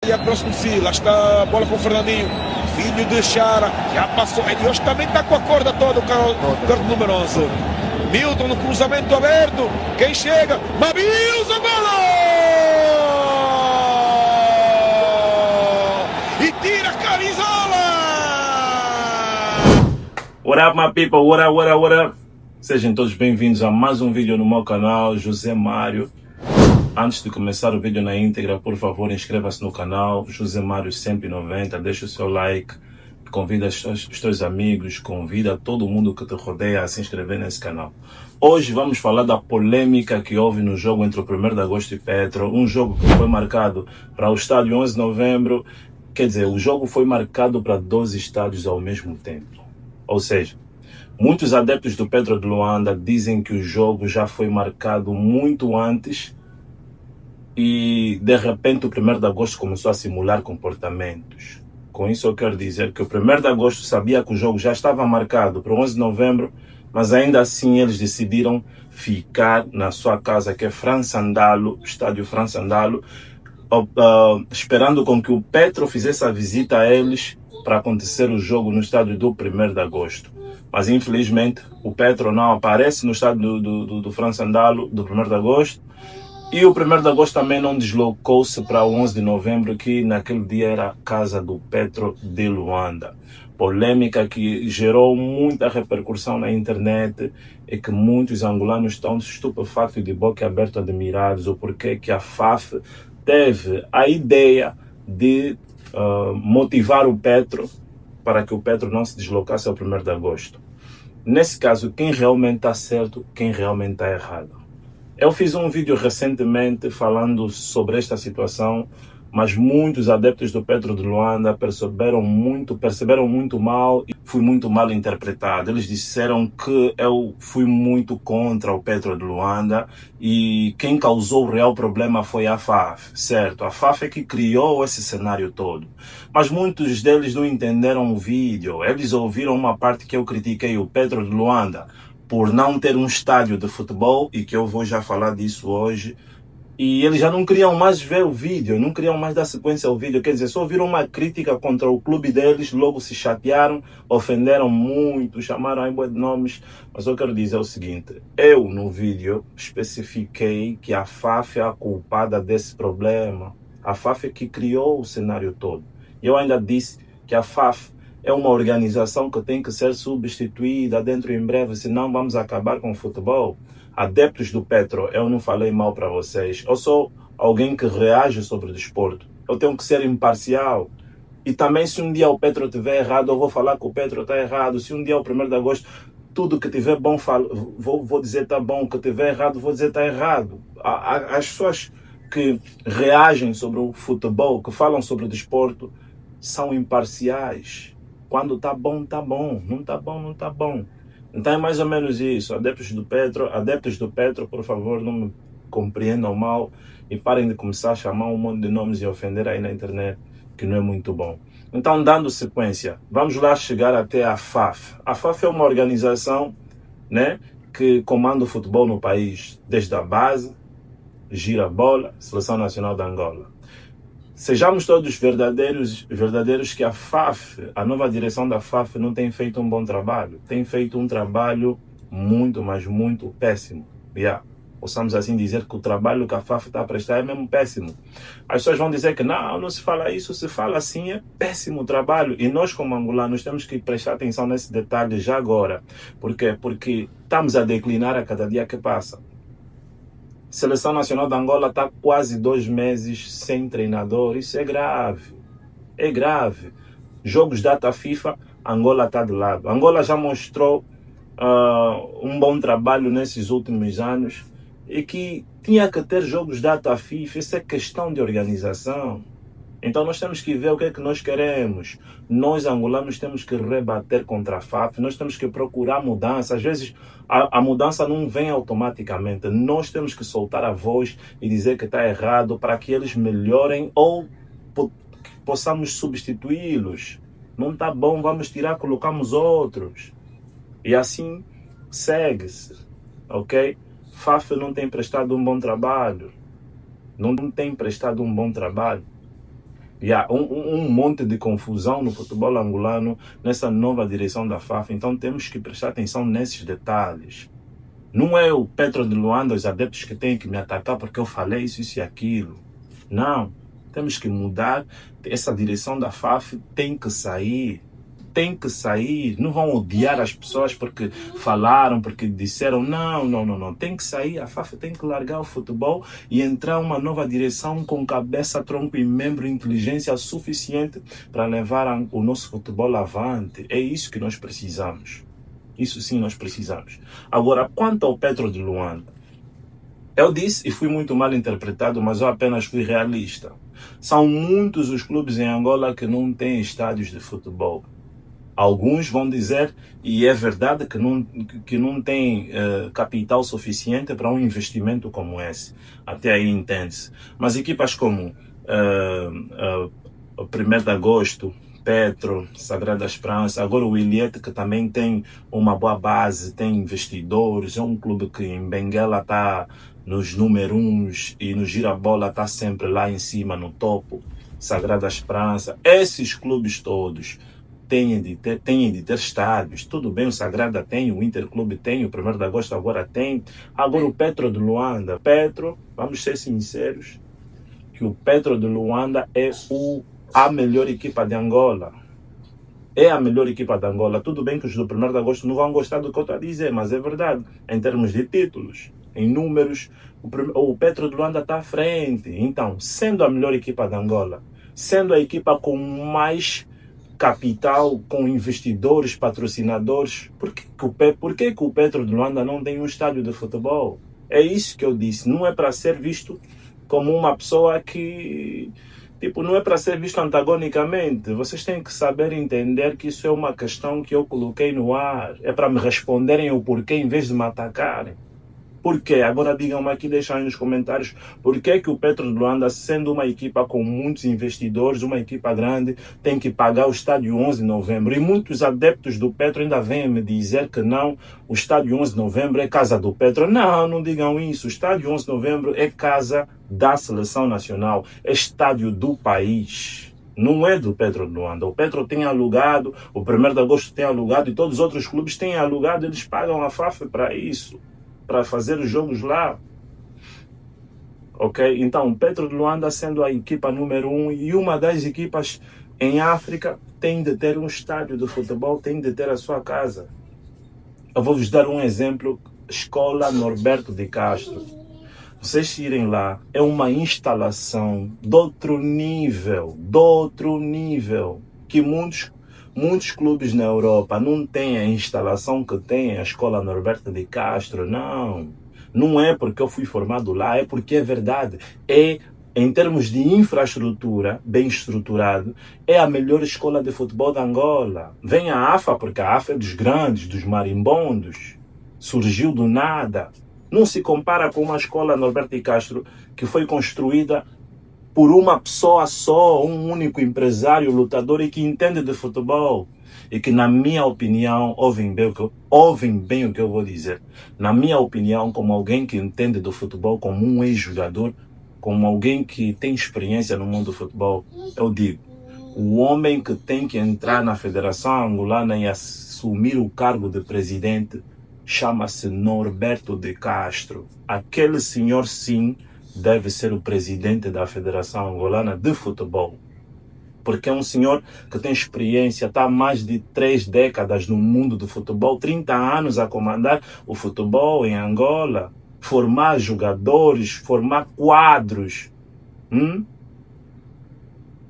E aproxima de si, lá está a bola para o Fernandinho, filho de Chara, já passou, ele hoje também está com a corda toda, o carro número 11. Milton no cruzamento aberto, quem chega? Mabius, a bola! E tira a camisola! What up, my people? What up, what up, what up? Sejam todos bem-vindos a mais um vídeo no meu canal, José Mário. Antes de começar o vídeo na íntegra, por favor, inscreva-se no canal, José Mário 190, deixa o seu like, convida os teus amigos, convida todo mundo que te rodeia a se inscrever nesse canal. Hoje vamos falar da polêmica que houve no jogo entre o 1º de agosto e Petro, um jogo que foi marcado para o estádio 11 de novembro, quer dizer, o jogo foi marcado para 12 estádios ao mesmo tempo. Ou seja, muitos adeptos do Petro de Luanda dizem que o jogo já foi marcado muito antes e de repente o 1º de agosto começou a simular comportamentos. Com isso eu quero dizer que o 1º de agosto sabia que o jogo já estava marcado para o 11 de novembro, mas ainda assim eles decidiram ficar na sua casa, que é França Andalo, estádio França Andalo, esperando com que o Petro fizesse a visita a eles para acontecer o jogo no estádio do 1º de agosto. Mas infelizmente o Petro não aparece no estádio do França Andalo do 1º de agosto. E o 1º de agosto também não deslocou-se para o 11 de novembro, que naquele dia era a casa do Petro de Luanda. Polêmica que gerou muita repercussão na internet e que muitos angolanos estão estupefatos e de boca aberta admirados o porquê que a FAF teve a ideia de motivar o Petro para que o Petro não se deslocasse ao 1º de agosto. Nesse caso, quem realmente está certo, quem realmente está errado? Eu fiz um vídeo recentemente falando sobre esta situação, mas muitos adeptos do Petro de Luanda perceberam muito mal e fui muito mal interpretado. Eles disseram que eu fui muito contra o Petro de Luanda e quem causou o real problema foi a FAF, certo? A FAF é que criou esse cenário todo. Mas muitos deles não entenderam o vídeo. Eles ouviram uma parte que eu critiquei o Petro de Luanda por não ter um estádio de futebol, e que eu vou já falar disso hoje, e eles já não queriam mais ver o vídeo, não queriam mais dar sequência ao vídeo, quer dizer, só viram uma crítica contra o clube deles, logo se chatearam, ofenderam muito, chamaram aí de nomes, mas eu quero dizer o seguinte, eu no vídeo especifiquei que a FAF é a culpada desse problema, a FAF é que criou o cenário todo, e eu ainda disse que a FAF é uma organização que tem que ser substituída dentro em breve, senão vamos acabar com o futebol. Adeptos do Petro, eu não falei mal para vocês. Eu sou alguém que reage sobre o desporto. Eu tenho que ser imparcial. E também se um dia o Petro estiver errado, eu vou falar que o Petro está errado. Se um dia é o 1º de agosto, tudo que estiver bom, vou dizer está bom. O que estiver errado, vou dizer está errado. As pessoas que reagem sobre o futebol, que falam sobre o desporto, são imparciais. Quando está bom, não está bom, não está bom. Então é mais ou menos isso. Adeptos do Petro, por favor, não me compreendam mal e parem de começar a chamar um monte de nomes e ofender aí na internet, que não é muito bom. Então, dando sequência, vamos lá chegar até a FAF. A FAF é uma organização, né, que comanda o futebol no país, desde a base, gira a bola, Seleção Nacional de Angola. Sejamos todos verdadeiros que a FAF, a nova direção da FAF não tem feito um bom trabalho. Tem feito um trabalho muito, mas muito péssimo. Possamos assim dizer que o trabalho que a FAF está a prestar é mesmo péssimo. As pessoas vão dizer que não se fala isso, se fala assim, é péssimo o trabalho. E nós como angolanos temos que prestar atenção nesse detalhe já agora. Por quê? Porque estamos a declinar a cada dia que passa. Seleção Nacional de Angola está quase 2 meses sem treinador. Isso é grave. É grave. Jogos data FIFA, Angola está de lado. Angola já mostrou um bom trabalho nesses últimos anos e que tinha que ter jogos data FIFA. Isso é questão de organização. Então nós temos que ver o que é que nós queremos. Nós angolanos temos que rebater contra a FAF, nós temos que procurar mudança. Às vezes a mudança não vem automaticamente. Nós temos que soltar a voz e dizer que está errado para que eles melhorem ou possamos substituí-los. Não está bom, vamos tirar, colocamos outros. E assim segue-se, ok? FAF não tem prestado um bom trabalho. Não tem prestado um bom trabalho. Um monte de confusão no futebol angolano, nessa nova direção da FAF. Então temos que prestar atenção nesses detalhes. Não é o Petro de Luanda, os adeptos que têm que me atacar porque eu falei isso e aquilo. Não. Temos que mudar. Essa direção da FAF tem que sair. Tem que sair. Não vão odiar as pessoas porque falaram, porque disseram. Não. Tem que sair. A FAF tem que largar o futebol e entrar uma nova direção com cabeça, tronco e membro e inteligência suficiente para levar o nosso futebol avante. É isso que nós precisamos. Isso sim nós precisamos. Agora, quanto ao Petro de Luanda, eu disse e fui muito mal interpretado, mas eu apenas fui realista. São muitos os clubes em Angola que não têm estádios de futebol. Alguns vão dizer, e é verdade, que não tem capital suficiente para um investimento como esse. Até aí entende-se. Mas equipas como 1º de Agosto, Petro, Sagrada Esperança, agora o Iliete, que também tem uma boa base, tem investidores, é um clube que em Benguela está nos número 1 e no Girabola está sempre lá em cima, no topo, Sagrada Esperança. Esses clubes todos têm de ter estádios. Tudo bem, o Sagrada tem, o Interclube tem, o 1º de Agosto agora tem. Agora o Petro de Luanda. Petro, vamos ser sinceros, que o Petro de Luanda é a melhor equipa de Angola. É a melhor equipa de Angola. Tudo bem que os do 1º de Agosto não vão gostar do que eu estou a dizer, mas é verdade. Em termos de títulos, em números, o Petro de Luanda está à frente. Então, sendo a melhor equipa de Angola, sendo a equipa com mais capital, com investidores, patrocinadores, por que o Petro de Luanda não tem um estádio de futebol? É isso que eu disse. Não é para ser visto como uma pessoa que... não é para ser visto antagonicamente. Vocês têm que saber entender que isso é uma questão que eu coloquei no ar. É para me responderem o porquê em vez de me atacarem. Por quê? Agora digam-me aqui, deixem aí nos comentários, por que o Petro de Luanda, sendo uma equipa com muitos investidores, uma equipa grande, tem que pagar o estádio 11 de novembro? E muitos adeptos do Petro ainda vêm me dizer que não, o estádio 11 de novembro é casa do Petro. Não digam isso. O estádio 11 de novembro é casa da seleção nacional, é estádio do país. Não é do Petro de Luanda. O Petro tem alugado, o 1º de Agosto tem alugado e todos os outros clubes têm alugado, eles pagam a FAF para isso, para fazer os jogos lá. Ok? Então, Petro de Luanda, sendo a equipa número 1 e uma das equipas em África, tem de ter um estádio de futebol, tem de ter a sua casa. Eu vou vos dar um exemplo. Escola Norberto de Castro. Vocês irem lá, é uma instalação de outro nível, que muitos clubes na Europa não têm a instalação que tem a Escola Norberto de Castro. Não é porque eu fui formado lá, é porque é verdade. Em termos de infraestrutura, bem estruturado, é a melhor escola de futebol da Angola. Vem a AFA, porque a AFA é dos grandes, dos marimbondos. Surgiu do nada. Não se compara com uma escola Norberto de Castro que foi construída por uma pessoa só, um único empresário, lutador e que entende de futebol. E que, na minha opinião, ouvem bem o que eu vou dizer. Na minha opinião, como alguém que entende do futebol, como um ex-jogador, como alguém que tem experiência no mundo do futebol, eu digo, o homem que tem que entrar na Federação Angolana e assumir o cargo de presidente chama-se Norberto de Castro. Aquele senhor, sim, deve ser o presidente da Federação Angolana de Futebol. Porque é um senhor que tem experiência, está há mais de 3 décadas no mundo do futebol, 30 anos a comandar o futebol em Angola, formar jogadores, formar quadros.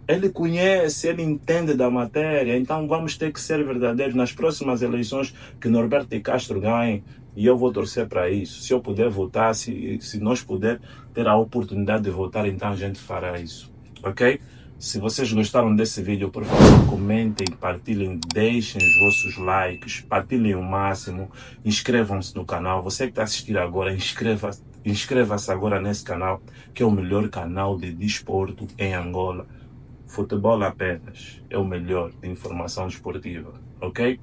Ele conhece, ele entende da matéria, então vamos ter que ser verdadeiros. Nas próximas eleições que Norberto de Castro ganhe, e eu vou torcer para isso. Se eu puder votar, se nós puder ter a oportunidade de votar, então a gente fará isso, ok? Se vocês gostaram desse vídeo, por favor, comentem, partilhem, deixem os vossos likes, partilhem o máximo, inscrevam-se no canal. Você que está assistindo agora, inscreva-se agora nesse canal, que é o melhor canal de desporto em Angola. Futebol apenas é o melhor de informação desportiva, ok?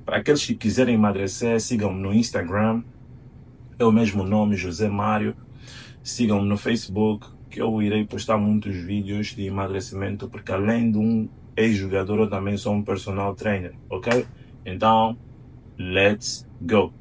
Para aqueles que quiserem emagrecer, sigam-me no Instagram, é o mesmo nome, José Mário. Sigam-me no Facebook, que eu irei postar muitos vídeos de emagrecimento, porque além de um ex-jogador, eu também sou um personal trainer, ok? Então, let's go!